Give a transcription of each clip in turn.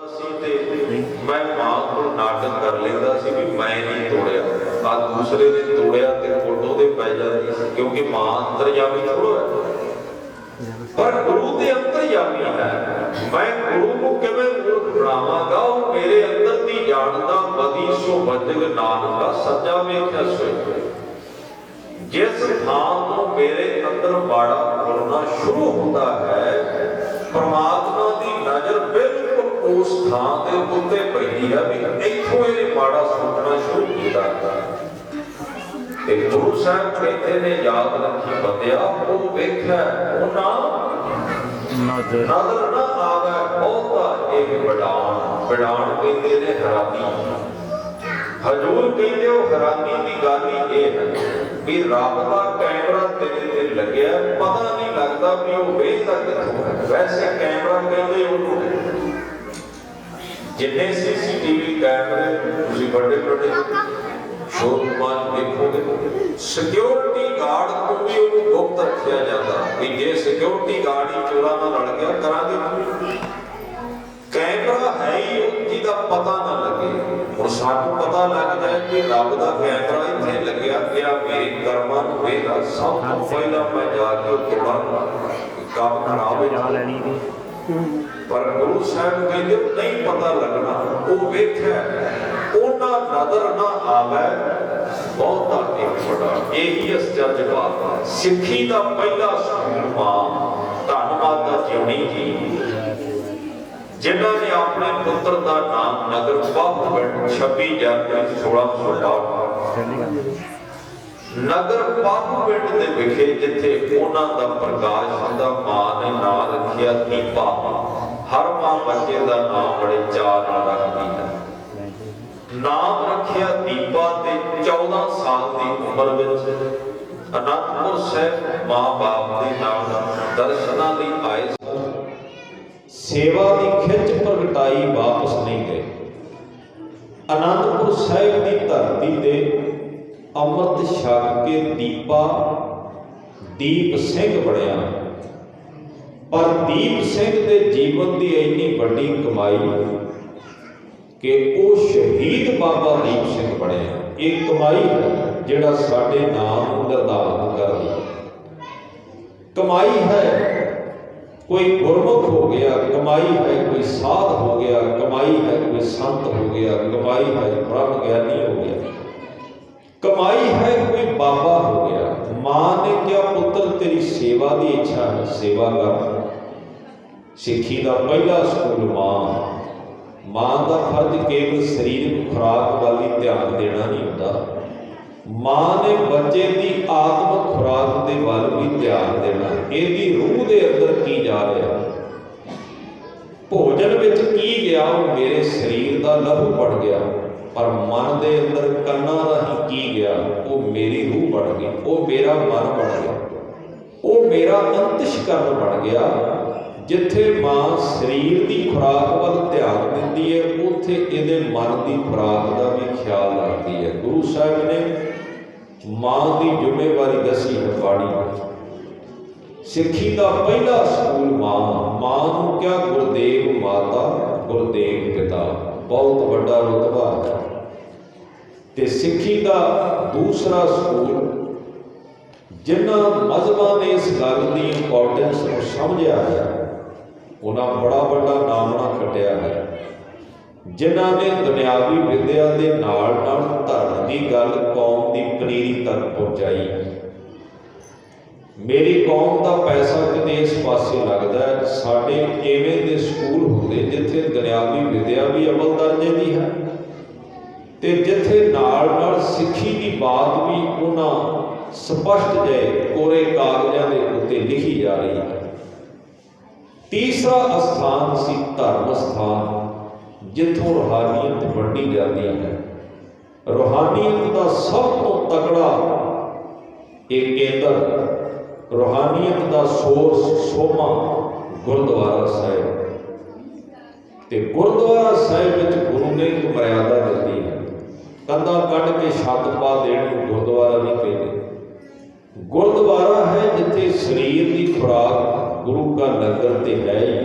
मैं मां को नाटक कर लेता सी भी मैं नहीं तोड़िया, आ दूसरे ने तोड़िया ते फोटो दे पै जाती सी, क्योंकि मां अंतरयामी थोड़ा है, पर गुरु दे अंतरयामी है। मैं गुरु को किवें मूर्ख बनावांगा, वो मेरे अंदर दी जानदा बदी सो बदल नानका सच्चा वेख्या सोई। जिस थां तो मेरे अंदर बाड़ा खुलना शुरू होता है, परमात्मा की नजर बिल्कुल उस थां दे उत्ते पैंदी है भी इत्थों ये माड़ा सोचना शुरू किया। ते गुरु साहब कहते ने याद रखी बंदिया, वो वेख्या उन्हां नजर ना आवे बहुता एक बड़ान, बड़ान कहते ने हैरानी। हजूर कहते हो हैरानी की गल ही यह है भी रब का कैमरा तेरे ते लग्या, पता नहीं लगता भी वो वेखदा कित्थों है। वैसे कैमरा कहते उन्होंने जिन्ने सीसीटीवी कैमरे तुसीं बड़े बड़े शोरूमां देखोगे, सिक्योरिटी गार्ड को भी उन्होंने गुप्त रखा जाता कि जे सिक्योरिटी गार्ड ही चोरां नाल रल गया करांगे। कैमरा है ही जिहदा पता ना लगे। और सानू पता लग जाए कि रब का कैमरा इत्थे लग्या गया, मेरे कर्मां नूं वेखदा, सब तो पहला मैं जाके तोड़ा काम खराब हो। पर गुरु साहब कहते नहीं पता लगना, वो वेख्या उन्हां नजर ना आवे बहुता एक बड़ा। यही अचरज बात है। सिੱਖੀ ਦਾ ਪਹਿਲਾ ਸਕੂਲ मां धन्नवाद दा जिउणी जी, जिन्हों ने अपने पुत्र का नाम नगर पाहु पिंड 26 जनवरी 1662 नगर पाहु पिंड के विखे जिथे उन्हों का प्रकाश होंदा, मां ने नाम रखिया दीपा। हर मां बच्चे का नाम बड़े चार नाल रखती है। नाम रखिया दीपा ते 14 साल की उम्र विच अनंदपुर साहिब मां बाप के नाम दर्शनां लई आए। सेवा की खिच प्रगटाई वापस नहीं गए। आनंदपुर साहिब की धरती ते अमृत छक के दीपा दीप सिंह बनया, पर दीप सिंह के जीवन की इन्नी बड़ी कमाई कि वो शहीद बाबा दीप सिंह बनया। एक कमाई है जिहड़ा साडे नाम निर्धारित कर दी। कमाई है कोई गुरमुख हो गया, कमाई है कोई साध हो गया, कमाई है कोई संत हो गया, कमाई है ब्रह्म ज्ञानी हो गया, कमाई है कोई बाबा हो गया। मां ने क्या पुत्र तेरी सेवा की इच्छा है, सेवा कर। सिੱਖੀ का पहला स्कूल मां। मां का फर्ज केवल शरीरक खुराक वाली ध्यान देना नहीं होता, मां ने बच्चे की आत्मक खुराक के वल भी ध्यान देना। इसकी रूह के अंदर की जा रहा, भोजन विच की गया, वो मेरे शरीर का लहू बन गया, पर मन के अंदर कन्ना राही की गया, वो मेरी रूह बन गई, वो मेरा मन बन गया, वो मेरा अंतशकरण बन गया। जिथे मां शरीर की खुराक वाल ध्यान देती है, उत्थे इहदे मन की खुराक का भी ख्याल रखती है। गुरु साहब ने मां की जिम्मेवारी दसी है बाणी। सिੱਖੀ का पहला स्कूल मां। मां नूं क्या गुरदेव माता, गुरदेव पिता, बहुत बड़ा रुतबा है। ते सिੱਖੀ का दूसरा स्कूल जिन्हां मजहबां ने इस गल की इंपॉर्टेंस को समझिया है, उन्हें बड़ा बड़ा नामना कटिया है। जिन्हां ने दुनियावी विद्या के नाल नाल धर्म की गल कौम की पनीरी तक पहुँचाई। मेरी कौम का पैसा किते इस पासे लगता है, साडे इवें दे स्कूल होंदे जिथे दुनियावी विद्या भी अव्वल दर्जे की है, ते जिथे नाल नाल सिੱਖੀ की बात भी उन्हां स्पष्ट जे कोरे कागजां दे उत्ते लिखी जा रही है। तीसरा स्थान सी धर्म स्थान, जिथों रूहानियत वंडी जाती है। रूहानियत का सब तो तगड़ा एक केंद्र, रूहानियत का सोर्स सोमा गुरुद्वारा साहिब। ते गुरुद्वारा साहिब विच गुरु ने एक मर्यादा दी है, कंधा कढ़ के छत पा देण नूं गुरुद्वारा नहीं कहते। गुरुद्वारा है जिथे शरीर की खुराक गुरु का लंगर ते है ही,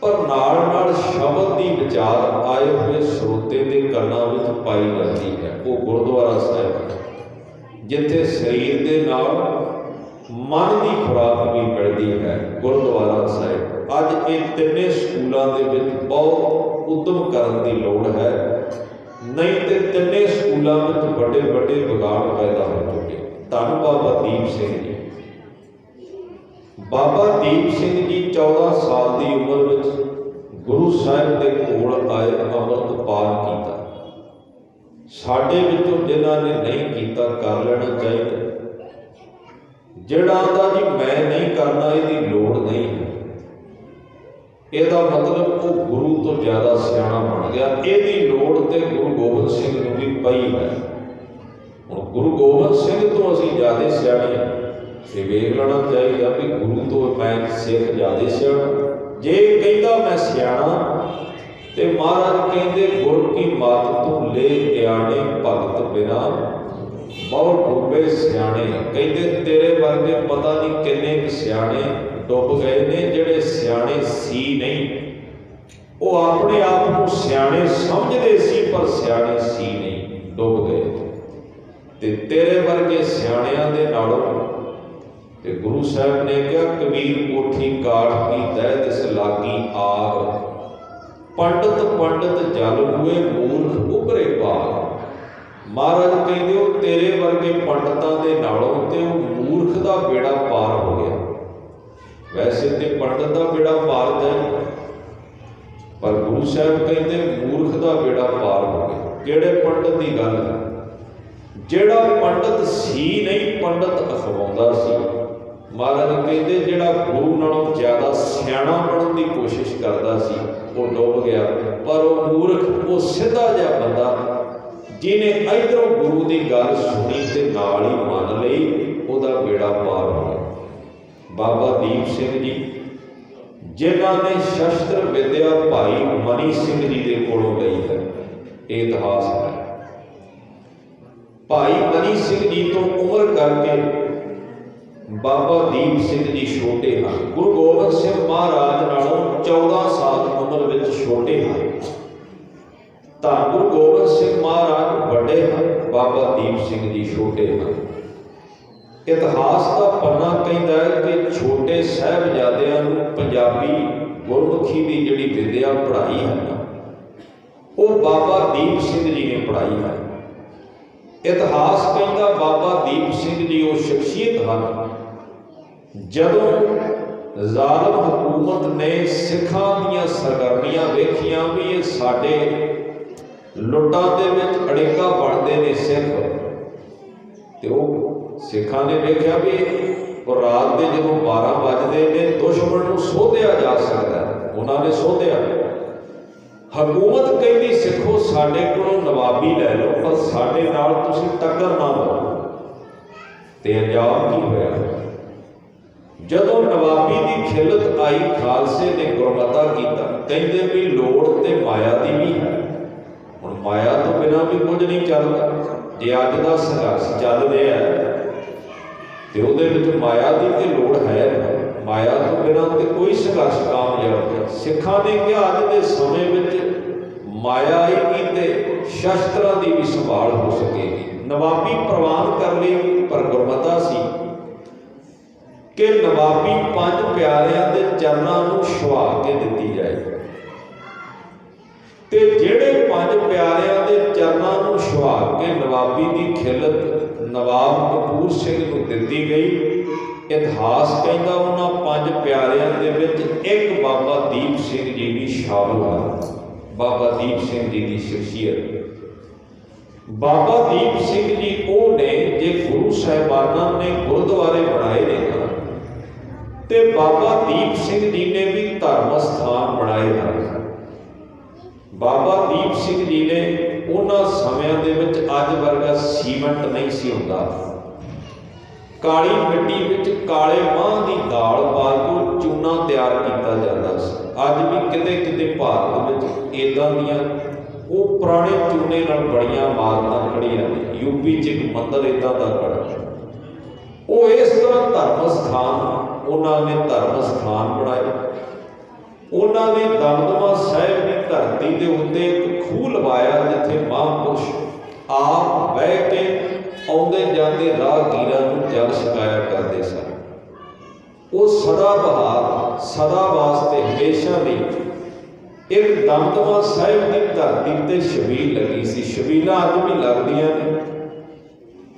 पर नाल नाल शब्द की विचार आए हुए श्रोते के कानों में पाई जाती है। वो गुरुद्वारा साहिब जिथे शरीर के नाल मन की खुराक भी मिलती है, गुरुद्वारा साहिब। अज ये तिने स्कूलों के बहुत उद्यम करने की लोड़ है, नहीं तो तिने स्कूलों में बड़े बड़े बिगाड़ पैदा हो चुके। धन बाबा दीप सिंह जी, बाबा दीप सिंह जी 14 साल की उम्र में गुरु साहिब के कोल आए, अमृतपान किया। साडे विचों जिन्हां ने नहीं किया कर लेना चाहिए। जिहड़ा आंदा जी मैं नहीं करना, इसकी लोड़ नहीं है, ਇਹਦਾ मतलब वो गुरु तो ज़्यादा सियाणा बन गया। ਇਹਦੀ लोड़ तो गुरु गोबिंद सिंह ਨੂੰ भी पई है। ਹੁਣ गुरु गोबिंद सिंह तो ਅਸੀਂ ज़्यादा सियाणे हैं, ਤੇ ਵੇਖ ਲੈਣਾ ਚਾਹੀਦਾ ਵੀ गुरु तो मैं सिख ज़्यादा सियाणा। जे कहता मैं सियाणा ते महाराज कहते गुर की मत तू ले आने भगत बिना बहुत डूबे सियाणे। कहते तेरे वर्गे पता नहीं किन्ने सियाणे डुब गए ने, जिहड़े सियाणे सी नहीं, वो अपने आप को सियाणे समझते सी पर सियाणे सी नहीं, डुब गए। ते तेरे वर्गे सियाणियां दे नालों ते गुरु साहब ने कहा कबीर कोठी काठ की तह तिस लागी आग, पंडित पंडित जल हुए मूर्ख उभरे भाग। महाराज कहते हो तेरे वर्गे पंडितां दे नालों ते मूर्ख दा बेड़ा पार हो गया। वैसे तो पंडित का बेड़ा पार जाए, पर गुरु साहब कहते मूर्ख का बेड़ा पार हो गया। किहड़े पंडित की गल है? जिहड़ा पंडित सी नहीं, पंडित अखवाउंदा सी। महाराज कहते जिहड़ा गुरु नालों ज़्यादा सियाणा बनने की कोशिश करता सी वो डुब गया। पर वो मूर्ख, वो सीधा जिहा बंदा जिन्हें इधरों गुरु की गल सुनी ते नाल ही मान लई, उहदा बेड़ा पार हो गया। बाबा दीप सिंह जी जिन्हां ने शस्त्र विद्या भाई मनी सिंह जी के कोलों लई है, इतिहास है। भाई मनी सिंह जी तो उम्र करके बाबा दीप सिंह जी छोटे हैं, गुरु गोबिंद सिंह महाराज नालों 14 साल उम्र में छोटे हैं। तो गुरु गोबिंद सिंह महाराज बड़े हैं, बाबा दीप सिंह जी छोटे हैं। इतिहास का पन्ना कहता है कि छोटे साहिबजादियां नूं पंजाबी गुरमुखी की जिहड़ी विद्या पढ़ाई है ना, वो बाबा दीप सिंह जी ने पढ़ाई है। इतिहास कहता बाबा दीप सिंह जी वो शख्सियत हैं जदों ज़ालिम हुकूमत ने सिखां दीयां सरगर्मियां वेखियां भी ये साडे लुटां दे विच अड़ेका बनते ने सिख, तो सिखा ने देखा भी रात के जो 12 बजते हैं दुश्मन को सोधिया जा सकता है, उन्होंने सोधिया। हुकूमत कहती सिखो साडे कोलों नवाबी लै लो पर साडे नाल तुसीं टक्कर ना लो। ते अंजाम की होया? जदों नवाबी की खिलत आई, खालसे ने गुरमता किया। कहते भी लोड़ ते माया की भी है। हुण माया तो बिना भी कुछ नहीं चलता। जे अज दा संघर्ष चल रहा है तो वो माया की तो लोड़ है, माया तो बिना तो कोई संघर्ष कामयाब नहीं। सिखा ने कहा अज के समय में माया ही ते शस्त्रां की भी संभाल हो सकेगी। नवाबी प्रवान कर ली, पर गुरमता सी कि नवाबी 5 प्यारिਆਂ के चरणों को छुआ के दी जाए। ते जिहड़े 5 प्यारिਆਂ के चरणों को छुआ के नवाबी की खिलत नवाब कपूर सिंह को दी गई। इतिहास कहता उन्होंने 5 प्यारिਆਂ ਦੇ ਵਿੱਚ एक बाबा दीप सिंह जी भी शामिल है। बाबा दीप सिंह जी की शख्सियत। बाबा दीप सिंह जी वो ने जे गुरु साहिबाना ने गुरुद्वारे बनाए ने ते बाबा दीप सिंह जी ने भी धर्म स्थान बनाए हैं। बाबा दीप सिंह जी ने उन्होंने समयां दे विच अज वर्गा सीमेंट नहीं सी हुंदा। काली मिट्टी विच काले मांह की दाल पा के चूना तैयार किया जाता सी। अज भी किते किते भारत विच इदां दीयां वो पुराने चूने नाल बड़ियां इमारतां खड़ियां ने। यूपी च एक मंदिर इदां दा खड़ा, वो इस तरह धर्म स्थान उन्होंने धर्म स्थान बनाए। ਉਹਨਾਂ ਨੇ ਦਮਦਮਾ ਸਾਹਿਬ ਦੀ ਧਰਤੀ ਦੇ ਉੱਤੇ ਇੱਕ ਖੂਹ ਲਵਾਇਆ, ਜਿੱਥੇ ਮਹਾਂਪੁਰਸ਼ ਆਪ ਬਹਿ ਕੇ ਆਉਂਦੇ ਜਾਂਦੇ ਰਾਹਗੀਰਾਂ ਨੂੰ ਜਲ ਛਕਾਇਆ ਕਰਦੇ ਸਨ। ਉਹ ਸਦਾ ਬਹਾਰ, ਸਦਾ ਵਾਸਤੇ, ਹਮੇਸ਼ਾ ਲਈ ਇੱਕ ਦਮਦਮਾ ਸਾਹਿਬ ਦੀ ਧਰਤੀ ਤੇ ਛਬੀਲ ਲੱਗੀ ਸੀ। ਛਬੀਲਾਂ ਅੱਜ ਵੀ ਲੱਗਦੀਆਂ ਨੇ।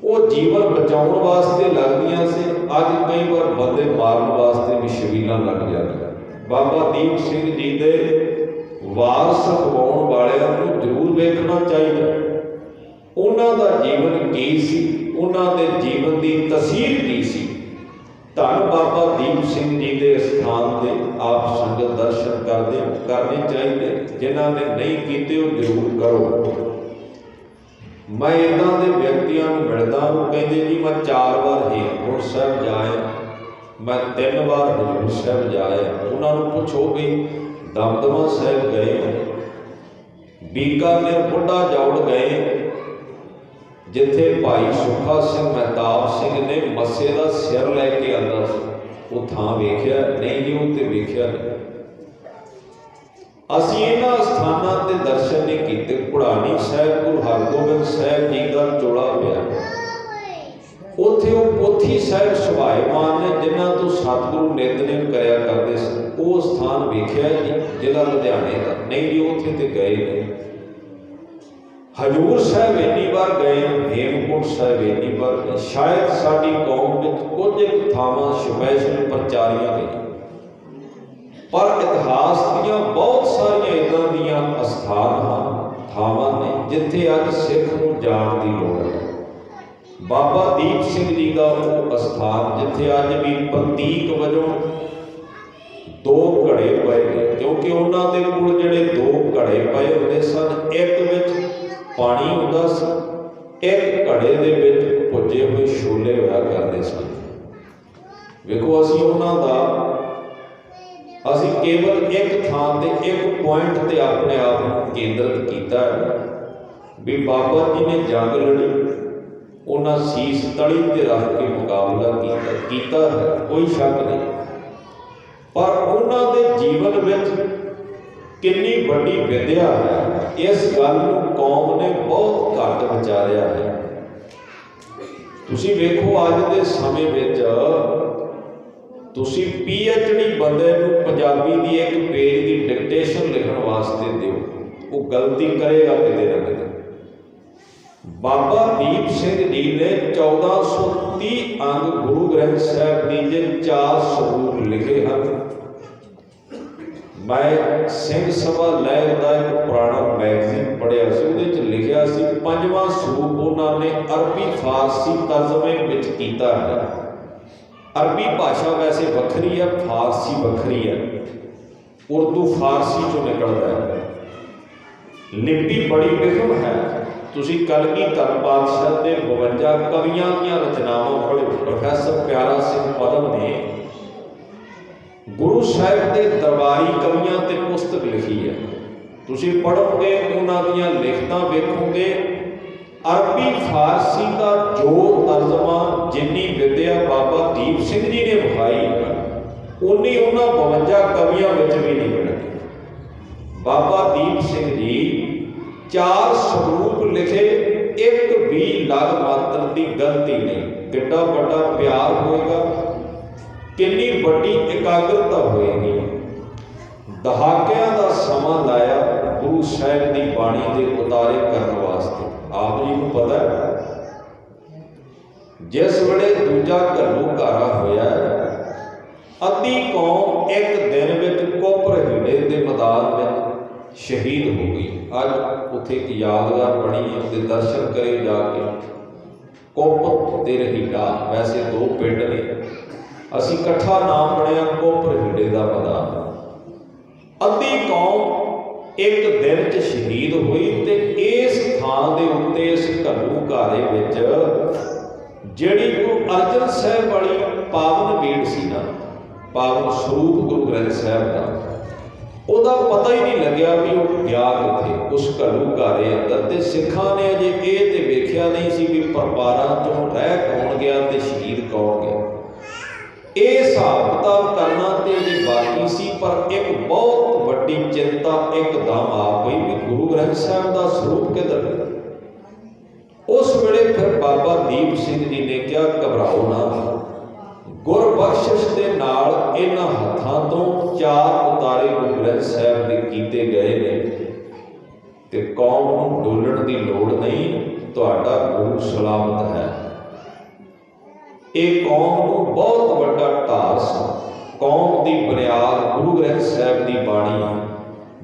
ਉਹ ਜੀਵਨ ਬਚਾਉਣ ਵਾਸਤੇ ਲੱਗਦੀਆਂ ਸੀ। ਅੱਜ ਕਈ ਵਾਰ ਬੰਦੇ ਮਾਰਨ ਵਾਸਤੇ ਵੀ ਛਬੀਲਾਂ ਲੱਗ ਜਾਂਦੀਆਂ। ਬਾਬਾ ਦੀਪ ਸਿੰਘ ਜੀ ਦੇ ਵਾਰਸ ਅਖਵਾਉਣ ਵਾਲਿਆਂ ਨੂੰ ਜ਼ਰੂਰ ਵੇਖਣਾ ਚਾਹੀਦਾ। ਉਹਨਾਂ ਦਾ ਜੀਵਨ ਕੀ ਸੀ, ਉਹਨਾਂ ਦੇ ਜੀਵਨ ਦੀ ਤਸਵੀਰ ਕੀ ਸੀ। ਧੰਨ ਬਾਬਾ ਦੀਪ ਸਿੰਘ ਜੀ ਦੇ ਸਥਾਨ ਤੇ ਆਪ ਸੰਗਤ ਦਰਸ਼ਨ ਕਰਨੇ ਚਾਹੀਦੇ। ਜਿਨ੍ਹਾਂ ਨੇ ਨਹੀਂ ਕੀਤੇ ਉਹ ਜ਼ਰੂਰ ਕਰੋ। ਮੈਂ ਇੱਦਾਂ ਦੇ ਵਿਅਕਤੀਆਂ ਨੂੰ ਮਿਲਦਾ, ਉਹ ਕਹਿੰਦੇ ਜੀ ਮੈਂ 4 ਵਾਰ ਹੇਮਕੁੰਟ ਸਾਹਿਬ ਜਾਇਆ, ਮੈਂ 3 ਵਾਰ ਹਜ਼ੂਰ ਸਾਹਿਬ ਜਾਇਆ। ਉਹਨਾਂ ਨੂੰ ਪੁੱਛੋ ਵੀ ਦਮਦਮਾ ਸਾਹਿਬ ਗਏ, ਬੀਕਾਨੇਰ ਬੁੱਢਾ ਜੌੜ ਗਏ, ਜਿੱਥੇ ਭਾਈ ਸੁੱਖਾ ਸਿੰਘ ਮਹਿਤਾਬ ਸਿੰਘ ਨੇ ਮੱਸੇ ਦਾ ਸਿਰ ਲੈ ਕੇ ਆਉਂਦਾ ਸੀ, ਉਹ ਥਾਂ ਵੇਖਿਆ? ਨਹੀਂ ਜੀ, ਉਹ ਤੇ ਵੇਖਿਆ ਨਹੀਂ। ਅਸੀਂ ਇਹਨਾਂ ਸਥਾਨਾਂ ਤੇ ਦਰਸ਼ਨ ਨਹੀਂ ਕੀਤੇ। ਪੁੜਾਨੀ ਸਾਹਿਬ ਗੁਰੂ ਹਰਗੋਬਿੰਦ ਸਾਹਿਬ ਜੀ ਦਾ ਚੋਲਾ ਪਿਆ, ਉੱਥੇ ਉਹ ਪੋਥੀ ਸਾਹਿਬ ਸੁਭਾਏਮਾਨ ਨੇ, ਜਿਨ੍ਹਾਂ ਤੋਂ ਸਤਿਗੁਰੂ ਨਿਤਨੇਮ ਕਰਿਆ ਕਰਦੇ ਸਨ। ਉਹ ਸਥਾਨ ਵੇਖਿਆ ਜੀ, ਜ਼ਿਲ੍ਹਾ ਲੁਧਿਆਣੇ ਦਾ? ਨਹੀਂ ਜੀ, ਉੱਥੇ ਤੇ ਗਏ ਨਹੀਂ। ਹਜ਼ੂਰ ਸਾਹਿਬ ਇੰਨੀ ਵਾਰ ਗਏ, ਹੇਮਕੁੰਟ ਸਾਹਿਬ ਇੰਨੀ ਵਾਰ ਗਏ। ਸ਼ਾਇਦ ਸਾਡੀ ਕੌਮ ਵਿੱਚ ਕੁਝ ਇੱਕ ਥਾਵਾਂ ਸਪੈਸ਼ਲ ਪ੍ਰਚਾਰੀਆਂ ਗਈਆਂ, ਪਰ ਇਤਿਹਾਸ ਦੀਆਂ ਬਹੁਤ ਸਾਰੀਆਂ ਇੱਦਾਂ ਦੀਆਂ ਅਸਥਾਨ ਹਨ, ਥਾਵਾਂ ਨੇ, ਜਿੱਥੇ ਅੱਜ ਸਿੱਖ ਨੂੰ ਜਾਣ ਦੀ ਲੋੜ ਹੈ। ਬਾਬਾ ਦੀਪ ਸਿੰਘ ਜੀ ਦਾ ਉਹ ਅਸਥਾਨ, ਜਿੱਥੇ ਅੱਜ ਵੀ ਪ੍ਰਤੀਕ ਵਜੋਂ 2 ਘੜੇ ਪਏ ਨੇ, ਕਿਉਂਕਿ ਉਹਨਾਂ ਦੇ ਕੋਲ ਜਿਹੜੇ 2 ਘੜੇ ਪਏ ਹੁੰਦੇ ਸਨ, ਇੱਕ ਵਿੱਚ ਪਾਣੀ ਹੁੰਦਾ ਸੀ, ਇੱਕ ਘੜੇ ਦੇ ਵਿੱਚ ਭੁੱਜੇ ਹੋਏ ਛੋਲੇ ਹੋਇਆ ਕਰਦੇ ਸਨ। ਵੇਖੋ, ਅਸੀਂ ਉਹਨਾਂ ਦਾ ਅਸੀਂ ਕੇਵਲ ਇੱਕ ਥਾਂ ਤੇ, ਇੱਕ ਪੁਆਇੰਟ ਤੇ ਆਪਣੇ ਆਪ ਨੂੰ ਕੇਂਦਰਿਤ ਕੀਤਾ ਹੈ ਵੀ ਬਾਬਾ ਜੀ ਨੇ ਜੰਗ ਲੜੀ, ਉਹਨਾਂ ਸੀਸ ਤਲੀ ਤੇ ਰੱਖ ਕੇ ਮੁਕਾਬਲਾ ਕੀਤਾ ਹੈ, ਕੋਈ ਸ਼ੱਕ ਨਹੀਂ। ਪਰ ਉਹਨਾਂ ਦੇ ਜੀਵਨ ਵਿੱਚ ਕਿੰਨੀ ਵੱਡੀ ਵਿਦਿਆ ਹੈ, ਇਸ ਗੱਲ ਨੂੰ ਕੌਮ ਨੇ ਬਹੁਤ ਘੱਟ ਵਿਚਾਰਿਆ ਹੈ। ਤੁਸੀਂ ਵੇਖੋ, ਅੱਜ ਦੇ ਸਮੇਂ ਵਿੱਚ ਤੁਸੀਂ PhD ਬੰਦੇ ਨੂੰ ਪੰਜਾਬੀ ਦੀ ਇੱਕ ਪੇਜ ਦੀ ਡਿਕਟੇਸ਼ਨ ਲਿਖਣ ਵਾਸਤੇ ਦਿਓ, ਉਹ ਗਲਤੀ ਕਰੇਗਾ ਕਿਤੇ ਨਾ ਕਿਤੇ। ਬਾਬਾ ਦੀਪ ਸਿੰਘ ਜੀ ਨੇ 1430 ਅੰਗ ਗੁਰੂ ਗ੍ਰੰਥ ਸਾਹਿਬ ਦੀ ਦੇ 4 ਸਰੂਪ ਲਿਖੇ ਹਨ। ਮੈਂ ਸਿੰਘ ਸਭਾ ਲਹਿਰ ਦਾ ਇੱਕ ਪੁਰਾਣਾ ਮੈਗਜ਼ੀਨ ਪੜ੍ਹਿਆ ਸੀ, ਉਹਦੇ 'ਚ ਲਿਖਿਆ ਸੀ 5ਵਾਂ ਸਰੂਪ ਉਹਨਾਂ ਨੇ ਅਰਬੀ ਫਾਰਸੀ ਤਰਜਮੇ ਵਿੱਚ ਕੀਤਾ ਹੈ। ਅਰਬੀ ਭਾਸ਼ਾ ਵੈਸੇ ਵੱਖਰੀ ਹੈ, ਫਾਰਸੀ ਵੱਖਰੀ ਹੈ, ਉਰਦੂ ਫਾਰਸੀ ਚੋਂ ਨਿਕਲਦਾ ਹੈ। ਲਿਪੀ ਬੜੀ ਵਿਖਮ ਹੈ। ਤੁਸੀਂ ਕਲਗੀਧਰ ਪਾਤਸ਼ਾਹ ਦੇ 52 ਕਵੀਆਂ ਦੀਆਂ ਰਚਨਾਵਾਂ ਪੜ੍ਹੋ। ਪ੍ਰੋਫੈਸਰ ਪਿਆਰਾ ਸਿੰਘ ਪਦਮ ਨੇ ਗੁਰੂ ਸਾਹਿਬ ਦੇ ਦਰਬਾਰੀ ਕਵੀਆਂ ਤੇ ਪੁਸਤਕ ਲਿਖੀ ਹੈ। ਤੁਸੀਂ ਪੜ੍ਹੋਗੇ, ਉਹਨਾਂ ਦੀਆਂ ਲਿਖਤਾਂ ਵੇਖੋਗੇ, ਅਰਬੀ ਫਾਰਸੀ ਦਾ ਜੋ ਤਰਜਮਾ, ਜਿੰਨੀ ਵਿਦਿਆ ਬਾਬਾ ਦੀਪ ਸਿੰਘ ਜੀ ਨੇ ਵਿਖਾਈ, ਉਨੀ ਉਹਨਾਂ 52 ਕਵੀਆਂ ਵਿੱਚ ਵੀ ਨਹੀਂ ਮਿਲਦੀ। ਬਾਬਾ ਦੀਪ ਸਿੰਘ ਜੀ 4 ਸਰੂਪ ਲਿਖੇ, ਇੱਕ ਵੀ ਲਗ ਮਾਤਰ ਦੀ ਗਲਤੀ ਨਹੀਂ। ਕਿੱਡਾ ਵੱਡਾ ਪਿਆਰ ਹੋਏਗਾ, ਕਿੰਨੀ ਵੱਡੀ ਇਕਾਗਰਤਾ ਹੋਏਗੀ। ਦਹਾਕਿਆਂ ਦਾ ਸਮਾਂ ਲਾਇਆ ਗੁਰੂ ਸਾਹਿਬ ਦੀ ਬਾਣੀ ਦੇ ਉਤਾਰੇ ਕਰਨ ਵਾਸਤੇ। ਆਪ ਜੀ ਨੂੰ ਪਤਾ ਹੈ, ਜਿਸ ਵੇਲੇ ਦੂਜਾ ਘੱਲੂਘਾਰਾ ਹੋਇਆ, ਅੱਧੀ ਕੌਮ ਇੱਕ ਦਿਨ ਵਿੱਚ ਕੋਪਰ ਹੀੜੇ ਦੇ ਮੈਦਾਨ ਵਿੱਚ ਸ਼ਹੀਦ ਹੋ ਗਈ। ਅੱਜ ਉੱਥੇ ਇੱਕ ਯਾਦਗਾਰ ਬਣੀ ਹੈ, ਉਹਦੇ ਦਰਸ਼ਨ ਕਰੇ ਜਾ ਕੇ। ਕੋਪਰ ਤੇ ਰਹੀੜਾ ਵੈਸੇ 2 ਪਿੰਡ ਨੇ, ਅਸੀਂ ਇਕੱਠਾ ਨਾਮ ਬਣਿਆ ਕੋਪਰ ਹੀੜੇ ਦਾ ਮੈਦਾਨ। ਅੱਧੀ ਕੌਮ ਇੱਕ ਦਿਨ 'ਚ ਸ਼ਹੀਦ ਹੋਈ, ਤੇ ਇਸ ਥਾਂ ਦੇ ਉੱਤੇ, ਇਸ ਘੱਲੂਘਾਰੇ ਵਿੱਚ, ਜਿਹੜੀ ਗੁਰੂ ਅਰਜਨ ਸਾਹਿਬ ਵਾਲੀ ਪਾਵਨ ਬੀੜ ਸੀ ਨਾ, ਪਾਵਨ ਸਰੂਪ ਗੁਰੂ ਗ੍ਰੰਥ ਸਾਹਿਬ ਦਾ, ਉਹਦਾ ਪਤਾ ਹੀ ਨਹੀਂ ਲੱਗਿਆ ਵੀ ਉਹ ਗਿਆ ਕਿੱਥੇ ਉਸ ਘੱਲੂਘਾਰੇ ਅੰਦਰ। ਤੇ ਸਿੱਖਾਂ ਨੇ ਅਜੇ ਇਹ ਤੇ ਵੇਖਿਆ ਨਹੀਂ ਸੀ ਵੀ ਪਰਿਵਾਰਾਂ ਤੋਂ ਰਹਿ ਕੌਣ ਗਿਆ ਤੇ ਸ਼ਹੀਦ ਕੌਣ ਗਿਆ। ਇਹ ਹਿਸਾਬ ਕਿਤਾਬ ਕਰਨਾ ਤੇ ਅਜੇ ਬਾਕੀ ਹਰਾਤੀ ਸੀ, ਪਰ ਇੱਕ ਬਹੁਤ ਵੱਡੀ ਚਿੰਤਾ ਇੱਕਦਮ ਆ ਪਈ ਵੀ ਗੁਰੂ ਗ੍ਰੰਥ ਸਾਹਿਬ ਦਾ ਸਰੂਪ ਕਿੱਧਰ। ਉਸ ਵੇਲੇ ਫਿਰ ਬਾਬਾ ਦੀਪ ਸਿੰਘ ਜੀ ਨੇ ਕਿਹਾ ਘਬਰਾਓ ਨਾ, ਗੁਰਬਖਸ਼ਿਸ਼ ਦੇ ਨਾਲ ਇਹਨਾਂ ਹੱਥਾਂ ਤੋਂ 4 ਉਤਾਰੇ ਗੁਰੂ ਗ੍ਰੰਥ ਸਾਹਿਬ ਦੇ ਕੀਤੇ ਗਏ ਨੇ ਤੇ ਕੌਮ ਨੂੰ ਡੋਲਣ ਦੀ ਲੋੜ ਨਹੀਂ, ਤੁਹਾਡਾ ਗੁਰੂ ਸਲਾਮਤ ਹੈ। ਇਹ ਕੌਮ ਨੂੰ ਬਹੁਤ ਵੱਡਾ ਢਾਲ ਸੀ। ਕੌਮ ਦੀ ਬੁਨਿਆਦ ਗੁਰੂ ਗ੍ਰੰਥ ਸਾਹਿਬ ਦੀ ਬਾਣੀ,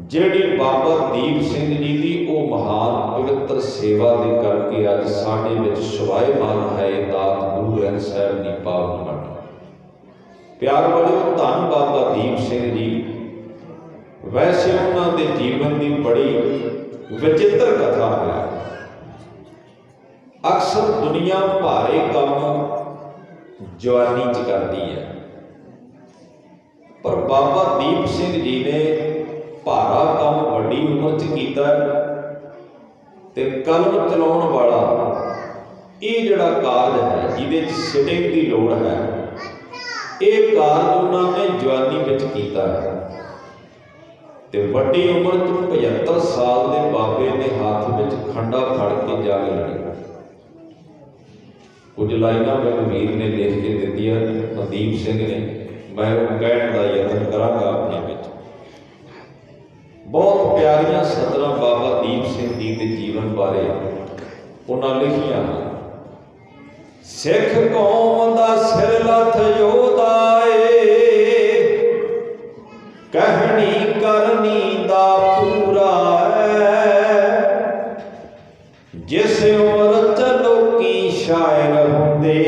ਜਿਹੜੀ ਬਾਬਾ ਦੀਪ ਸਿੰਘ ਜੀ ਦੀ ਉਹ ਮਹਾਨ ਪਵਿੱਤਰ ਸੇਵਾ ਦੇ ਕਰਕੇ ਅੱਜ ਸਾਡੇ ਵਿੱਚ ਸ਼ੋਭਾਇਮਾਨ ਹੈ ਦਾਤ ਗੁਰੂ ਗ੍ਰੰਥ ਸਾਹਿਬ ਦੀ ਪਾਵਨ ਬਾਣੀ। ਪਿਆਰ ਵਾਲਿਓ, ਧੰਨ ਬਾਬਾ ਦੀਪ ਸਿੰਘ ਜੀ। ਵੈਸੇ ਉਹਨਾਂ ਦੇ ਜੀਵਨ ਦੀ ਬੜੀ ਵਿਚਿੱਤਰ ਕਥਾ ਹੈ। ਅਕਸਰ ਦੁਨੀਆ ਭਾਰੇ ਕੰਮ ਜਵਾਨੀ 'ਚ ਕਰਦੀ ਹੈ, ਪਰ ਬਾਬਾ ਦੀਪ ਸਿੰਘ ਜੀ ਨੇ ਭਾਰਾ ਕੰਮ ਵੱਡੀ ਉਮਰ 'ਚ ਕੀਤਾ ਤੇ ਕਲਮ ਚਲਾਉਣ ਵਾਲਾ ਇਹ ਜਿਹੜਾ ਕਾਰਜ ਹੈ, ਜਿਹਦੇ 'ਚ ਸਿਟਿੰਗ ਦੀ ਲੋੜ ਹੈ, ਇਹ ਕਾਰਜ ਉਹਨਾਂ ਨੇ ਜਵਾਨੀ ਵਿੱਚ ਕੀਤਾ ਹੈ ਤੇ ਵੱਡੀ ਉਮਰ 'ਚ 75 ਸਾਲ ਦੇ ਬਾਬੇ ਨੇ ਹੱਥ ਵਿੱਚ ਖੰਡਾ ਫੜ ਕੇ ਜੰਗ ਲੜੀ। ਕੁਝ ਲਾਈਨਾਂ ਮੈਨੂੰ ਵੀਰ ਨੇ ਲਿਖ ਕੇ ਦਿੱਤੀਆਂ, ਮਨਦੀਪ ਸਿੰਘ ਨੇ, ਮੈਂ ਉਹ ਕਹਿਣ ਦਾ ਯਤਨ ਕਰਾਂਗਾ ਆਪਣੇ ਵਿੱਚ। ਬਹੁਤ ਪਿਆਰੀਆਂ ਸਤਰਾਂ ਬਾਬਾ ਦੀਪ ਸਿੰਘ ਜੀ ਦੇ ਜੀਵਨ ਬਾਰੇ ਉਹਨਾਂ ਲਿਖੀਆਂ। ਸਿੱਖ ਕੌਮ ਦਾ ਸਿਰ ਲੱਥ ਯੋਧਾ ਏ, ਕਹਿਣੀ ਕਰਨੀ ਦਾ ਪੂਰਾ ਹੈ, ਜਿਸ ਉਮਰ 'ਚ ਲੋਕੀ ਸ਼ਾਇਰ ਹੁੰਦੇ,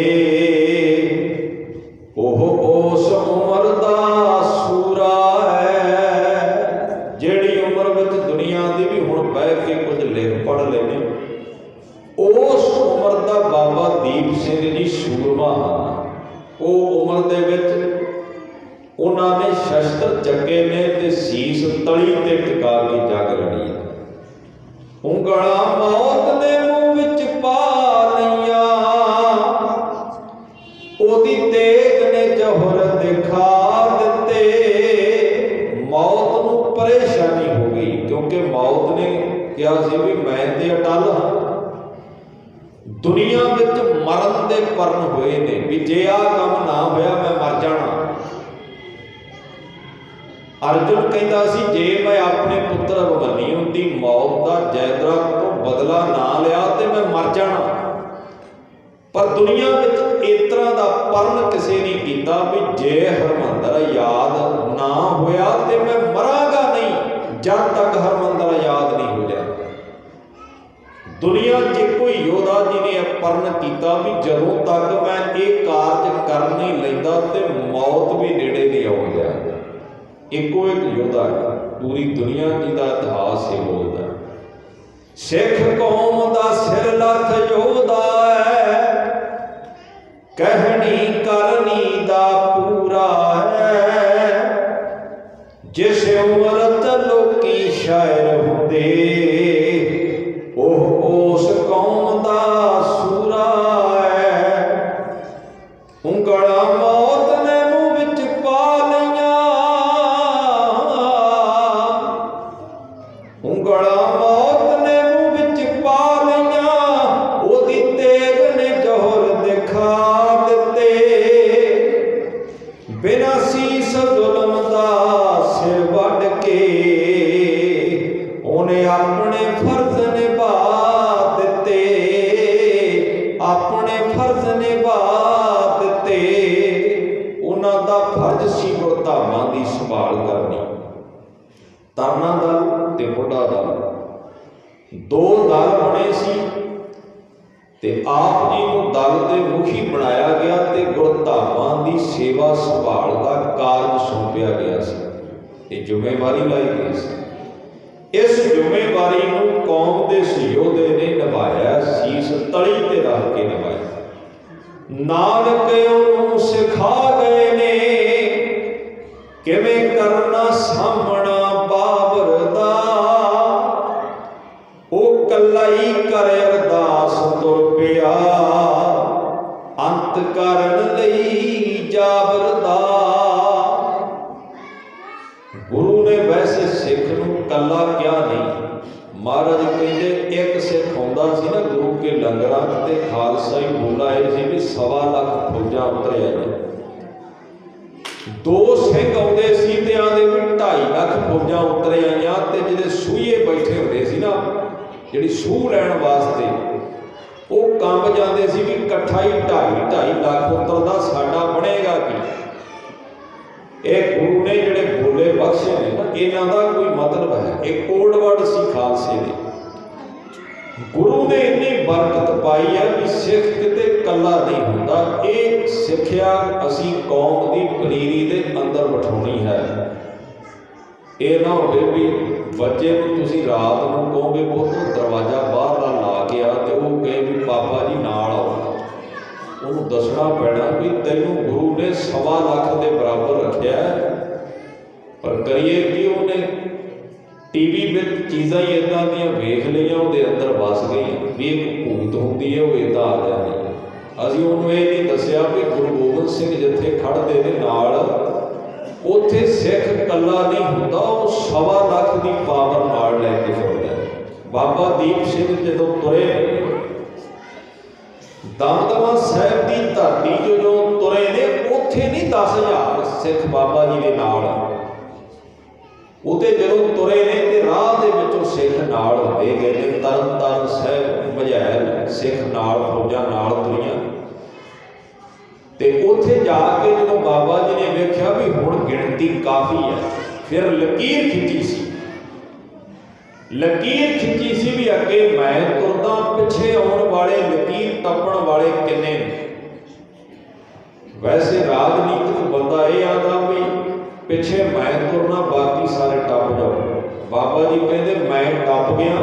ਉਹ ਉਸ ਉਮਰ ਦਾ ਸੂਰਾ ਹੈ। ਜਿਹੜੀ ਉਮਰ ਵਿੱਚ ਦੁਨੀਆ ਦੀ ਵੀ ਹੁਣ ਬਹਿ ਕੇ ਕੁਝ ਲਿਖ ਪੜ੍ਹ ਲੈਣੇ, ਉਸ ਉਮਰ ਦਾ ਬਾਬਾ ਦੀਪ ਸਿੰਘ ਜੀ ਸੂਰਮਾ ਹਨ। ਉਹ ਉਮਰ ਦੇ ਵਿੱਚ ਉਹਨਾਂ ਨੇ ਸ਼ਸਤਰ ਚੱਕੇ ਨੇ ਤੇ ਸੀਸ ਤਲੀ ਤੇ ਟਿਕਾ ਕੇ ਜੰਗ ਲੜੀ। ਉਂਗਲਾਂ ਮੌਤ ਦੇ ਮੂੰਹ ਵਿੱਚ ਪਾ ਲਈਆਂ, ਉਹਦੀ ਤੇਗ ਨੇ ਜ਼ੋਹਰ ਦਿਖਾ ਦਿੱਤੇ। ਮੌਤ ਨੂੰ ਪਰੇਸ਼ਾਨੀ ਹੋ ਗਈ, ਕਿਉਂਕਿ ਮੌਤ ਨੇ ਕਿਹਾ ਸੀ ਵੀ ਮੈਂ ਤੇ ਅਟੱਲ ਹਾਂ। ਦੁਨੀਆ ਵਿੱਚ ਮਰਨ ਦੇ ਪਰਨ ਹੋਏ ਨੇ ਵੀ ਜੇ ਆਹ ਕੰਮ ਨਾ ਹੋਇਆ ਮੈਂ ਮਰ ਜਾਣਾ। ਅਰਜੁਨ ਕਹਿੰਦਾ ਸੀ ਜੇ ਮੈਂ ਆਪਣੇ ਪੁੱਤਰ ਅਭਿਮਨਯੂ ਦੀ ਮੌਤ ਦਾ ਜੈਦਰਥ ਤੋਂ ਬਦਲਾ ਨਾ ਲਿਆ ਤੇ ਮੈਂ ਮਰ ਜਾਣਾ। ਪਰ ਦੁਨੀਆ ਵਿੱਚ ਇਸ ਤਰ੍ਹਾਂ ਦਾ ਪਰਨ ਕਿਸੇ ਨੇ ਕੀਤਾ ਵੀ ਜੇ ਹਰਮੰਦਰ ਯਾਦ ਨਾ ਹੋਇਆ ਤੇ ਮੈਂ ਮਰਾਂਗਾ ਨਹੀਂ, ਜਦ ਤੱਕ ਹਰਮੰਦਰ ਯਾਦ ਨਹੀਂ ਹੋ ਜਾਂਦਾ। ਦੁਨੀਆ 'ਚ ਕੋਈ ਯੋਧਾ ਜੀ ਨੇ ਇਹ ਪਰਨ ਕੀਤਾ ਵੀ ਜਦੋਂ ਤੱਕ ਮੈਂ ਇਹ ਕਾਰਜ ਕਰ ਨਹੀਂ ਲੈਂਦਾ ਤੇ ਮੌਤ ਵੀ ਨੇੜੇ ਨਹੀਂ ਆਉਂਦਾ। ਇੱਕੋ ਇੱਕ ਯੋਧਾ ਪੂਰੀ ਦੁਨੀਆ ਜਿਹਦਾ ਇਤਿਹਾਸ ਇਹ ਬੋਲਦਾ, ਸਿੱਖ ਕੌਮ ਦਾ ਸਿਰ ਲੱਥ ਯੋਧਾ ਹੈ, ਕਹਿਣੀ ਕਰਨੀ ਦਾ ਪੂਰਾ ਹੈ, ਜਿਸ ਉਮਰ 'ਚ ਲੋਕੀ ਸ਼ਾਇਰ ਹੁੰਦੇ, ਉਹ ਉਸ ਕੌਮ ਦਾ ਸੂਰਾ ਹੈ। ਉਂਗਲਾਂ ਮੌਤ ਨੇ ਮੂੰਹ ਵਿੱਚ ਪਾ ਲਈਆਂ, ਉਂਗਲਾਂ ਮੌਤ ਨੇ ਮੂੰਹ ਵਿੱਚ ਪਾ ਲਈਆਂ, ਉਹਦੀ ਤੇਗ ਨੇ ਜ਼ੋਹਰ ਦਿਖਾ ਦਿੱਤੇ। ਬਿਨਾਂ ਸੀਸ ਜ਼ੁਲਮ ਦਾ ਸਿਰ ਵੱਢ ਕੇ ਉਹਨੇ ਆਪਣੇ ਫਰਜ਼ ਨਿਭਾ ਦਿੱਤੇ, ਆਪਣੇ ਫਰਜ਼ ਨਿਭਾ ਦਿੱਤੇ। ਉਹਨਾਂ ਦਾ ਫਰਜ਼ ਸੀ ਗੁਰਧਾਮਾਂ ਦੀ ਸੰਭਾਲ ਕਰਨੀ। ਤਰਨਾ ਦਲ ਤੇ ਬੁੱਢਾ ਦਲ, ਦੋ ਦਲ ਬਣੇ ਸੀ ਤੇ ਆਪ ਜੀ ਨੂੰ ਦਲ ਦੇ ਮੁਖੀ ਬਣਾਇਆ ਗਿਆ ਤੇ ਗੁਰਧਾਮਾਂ ਦੀ ਸੇਵਾ ਸੰਭਾਲ ਦਾ ਕਾਰਜ ਸੌਂਪਿਆ ਗਿਆ ਸੀ। ਇਹ ਜ਼ਿੰਮੇਵਾਰੀ ਲਾਈ ਗਈ ਸੀ। ਇਸ ਜ਼ਿੰਮੇਵਾਰੀ ਨੂੰ ਕੌਮ ਦੇ ਸਯੋਧੇ ਨੇ ਨਿਭਾਇਆ, ਸੀਸ ਤਲੀ ਤੇ ਰੱਖ ਕੇ ਨਿਭਾਇਆ। ਨਾਨਕ ਉਹਨੂੰ ਸਿਖਾ ਗਏ ਨੇ ਕਿਵੇਂ ਕਰਨਾ ਸਾਹਮਣਾ ਬਾਬਰ ਦਾ, ਉਹ ਕੱਲਾ ਹੀ ਕਰ ਅਰਦਾਸ ਤੁਰ ਪਿਆ, ਅੰਤ ਕਰਨ ਲਈ ਜਾਬਰ ਦਾ। गुरु ने वैसे सिख नूं कल्ला क्या नहीं। महाराज कहते एक सिख आउंदा सी ना गुरु के लंगरां ते खालसा ही बोला ये सी भी 1.25 लाख फौजां उतरिया ने। 2 सिख आउंदे सी ते आंदे भी 2.5 लाख फौजां उतरे आईयां ते जिहड़े सूहीए बैठे हुंदे सी ना जिहड़ी सूह लैण वास्ते वो कंब जाते सी भी इकट्ठा ही 2.5 लाख उतरदा साडा बनेगा की। ਇਹ ਗੁਰੂ ਨੇ ਜਿਹੜੇ ਬੋਲੇ ਬਖਸ਼ੇ ਨੇ ਨਾ ਇਹਨਾਂ ਦਾ ਕੋਈ ਮਤਲਬ ਹੈ। ਇਹ ਕੋਡ ਵਰਡ ਸੀ ਖਾਲਸੇ ਦੇ। ਗੁਰੂ ਨੇ ਇੰਨੀ ਬਰਕਤ ਪਾਈ ਹੈ ਵੀ ਸਿੱਖ ਕਿਤੇ ਇਕੱਲਾ ਨਹੀਂ ਹੁੰਦਾ। ਇਹ ਸਿੱਖਿਆ ਅਸੀਂ ਕੌਮ ਦੀ ਪਨੀਰੀ ਦੇ ਅੰਦਰ ਬਿਠਾਉਣੀ ਹੈ। ਇਹ ਨਾ ਹੋਵੇ ਵੀ ਬੱਚੇ ਨੂੰ ਤੁਸੀਂ ਰਾਤ ਨੂੰ ਕਹੋਗੇ ਬਹੁਤ ਦਰਵਾਜ਼ਾ ਬਾਹਰਲਾ ਲਾ ਕੇ ਆ ਤੇ ਉਹ ਕਹੇ ਵੀ ਪਾਪਾ ਜੀ ਨਾਲ ਆਓ। ਉਹਨੂੰ ਦੱਸਣਾ ਪੈਣਾ ਵੀ ਤੈਨੂੰ ਗੁਰੂ ਨੇ 1.25 ਲੱਖ ਦੇ ਬਰਾਬਰ ਰੱਖਿਆ। ਪਰ ਕਰੀਏ ਕਿ ਉਹਨੇ ਟੀਵੀ ਵਿੱਚ ਚੀਜ਼ਾਂ ਹੀ ਇੱਦਾਂ ਦੀਆਂ ਵੇਖ ਲਈਆਂ ਉਹਦੇ ਅੰਦਰ ਵਸ ਗਈਆਂ ਵੀ ਇੱਕ ਭੂਤ ਹੁੰਦੀ ਹੈ ਉਹ ਇੱਦਾਂ ਆ ਜਾਂਦੀ। ਅਸੀਂ ਉਹਨੂੰ ਇਹ ਨਹੀਂ ਦੱਸਿਆ ਵੀ ਗੁਰੂ ਗੋਬਿੰਦ ਸਿੰਘ ਜਿੱਥੇ ਖੜ੍ਹਦੇ ਨੇ ਨਾਲ ਉੱਥੇ ਸਿੱਖ ਇਕੱਲਾ ਨਹੀਂ ਹੁੰਦਾ, ਉਹ 1.25 ਲੱਖ ਦੀ ਪਾਵਰ ਨਾਲ ਲੈ ਕੇ ਫਿਰਦਾ। ਬਾਬਾ ਦੀਪ ਸਿੰਘ ਜਦੋਂ ਤੁਰੇ ਦਮਦਮਾ ਸਾਹਿਬ ਦੀ ਧਰਤੀ ਜਦੋਂ ਤੁਰੇ ਨੇ ਉੱਥੇ ਨਹੀਂ 10,000 ਸਿੱਖ ਬਾਬਾ ਜੀ ਦੇ ਨਾਲ। ਉੱਥੇ ਜਦੋਂ ਤੁਰੇ ਨੇ ਤੇ ਰਾਹ ਦੇ ਵਿੱਚੋਂ ਸਿੱਖ ਨਾਲ ਹੁੰਦੇ ਗਏ ਨੇ। ਤਰਨ ਤਾਰਨ ਸਾਹਿਬ ਮਝੈਲ ਸਿੱਖ ਨਾਲ ਫੌਜਾਂ ਨਾਲ ਤੁਰੀਆਂ ਤੇ ਉੱਥੇ ਜਾ ਕੇ ਜਦੋਂ ਬਾਬਾ ਜੀ ਨੇ ਵੇਖਿਆ ਵੀ ਹੁਣ ਗਿਣਤੀ ਕਾਫੀ ਹੈ ਫਿਰ ਲਕੀਰ ਖਿੱਚੀ ਸੀ। ਲਕੀਰ ਖਿੱਚੀ ਸੀ ਵੀ ਅੱਗੇ ਮੈਂ ਤੁਰਦਾ ਪਿੱਛੇ ਆਉਣ ਵਾਲੇ ਲਕੀਰ ਟੱਪਣ ਵਾਲੇ ਕਿੰਨੇ ਨੇ। ਵੈਸੇ ਰਾਜਨੀਤਿਕ ਬੰਦਾ ਇਹ ਆਂਦਾ ਵੀ ਪਿੱਛੇ ਮੈਂ ਤੁਰਨਾ ਬਾਕੀ ਸਾਰੇ ਟੱਪ ਜਾਓ। ਬਾਬਾ ਜੀ ਕਹਿੰਦੇ ਮੈਂ ਟੱਪ ਗਿਆ,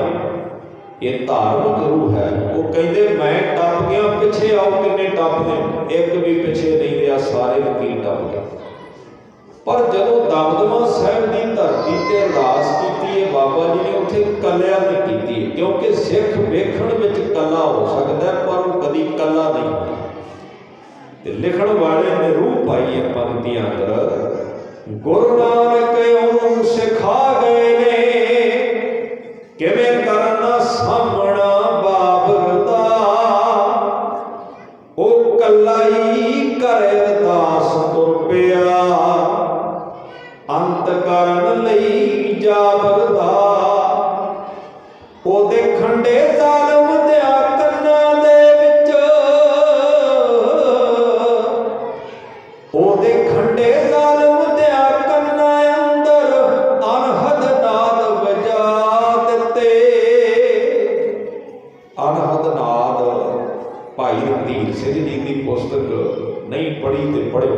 ਇਹ ਧਾਰਮਿਕ ਰੂਹ ਹੈ। ਉਹ ਕਹਿੰਦੇ ਮੈਂ ਟੱਪ ਗਿਆ, ਪਿੱਛੇ ਆਓ ਕਿੰਨੇ ਟੱਪਦੇ, ਇੱਕ ਵੀ ਪਿੱਛੇ ਨਹੀਂ ਰਿਹਾ, ਸਾਰੇ ਲਕੀਰ ਟੱਪ ਗਿਆ। ਪਰ ਜਦੋਂ ਦਮਦਮਾ ਸਾਹਿਬ ਦੀ ਧਰਤੀ ਤੇ ਅਰਦਾਸ ਕੀਤੀ ਹੈ ਬਾਬਾ ਜੀ ਨੇ ਉੱਥੇ ਕੱਲਿਆਂ ਨੇ ਕੀਤੀ ਹੈ, ਕਿਉਂਕਿ ਸਿੱਖ ਵੇਖਣ ਵਿੱਚ ਕੱਲਾ ਹੋ ਸਕਦਾ ਪਰ ਉਹ ਕਦੀ ਕੱਲਾ ਨਹੀਂ ਹੁੰਦਾ। ਤੇ ਲਿਖਣ ਵਾਲੇ ਨੇ ਰੂਹ ਪਾਈ ਹੈ ਪੰਕਤੀਆਂ ਅੰਦਰ, ਗੁਰੂ ਨਾਨਕ ਉਹਨੂੰ ਸਿਖਾ ਗਏ ਨੇ ਕਿਵੇਂ ਕਰਨਾ ਸਾਹਮਣਾ ਬਾਬਰ ਦਾ। ਉਹ ਕੱਲਾ ਹੀ ਕਰੇ ਅਰਦਾਸ ਤੁਰ ਪਿਆ ਅੰਤ ਕਰਨ ਲਈ ਜਾਬਰ ਦਾ। ਉਹਦੇ ਖੰਡੇ ਜ਼ਾਲਮ ਦਿਆ ਕੰਨਾਂ ਦੇ ਵਿੱਚ, ਉਹਦੇ ਖੰਡੇ ਜ਼ਾਲਮ ਦਿਆ ਕੰਨਾਂ ਅੰਦਰ ਅਨਹਦ ਨਾਦ ਵਜਾ ਦਿੱਤੇ। ਅਨਹਦ ਨਾਦ ਭਾਈ ਰਣਧੀਰ ਸਿੰਘ ਜੀ ਦੀ ਪੁਸਤਕ ਨਹੀਂ ਪੜ੍ਹੀ ਤੇ ਪੜ੍ਹੋ।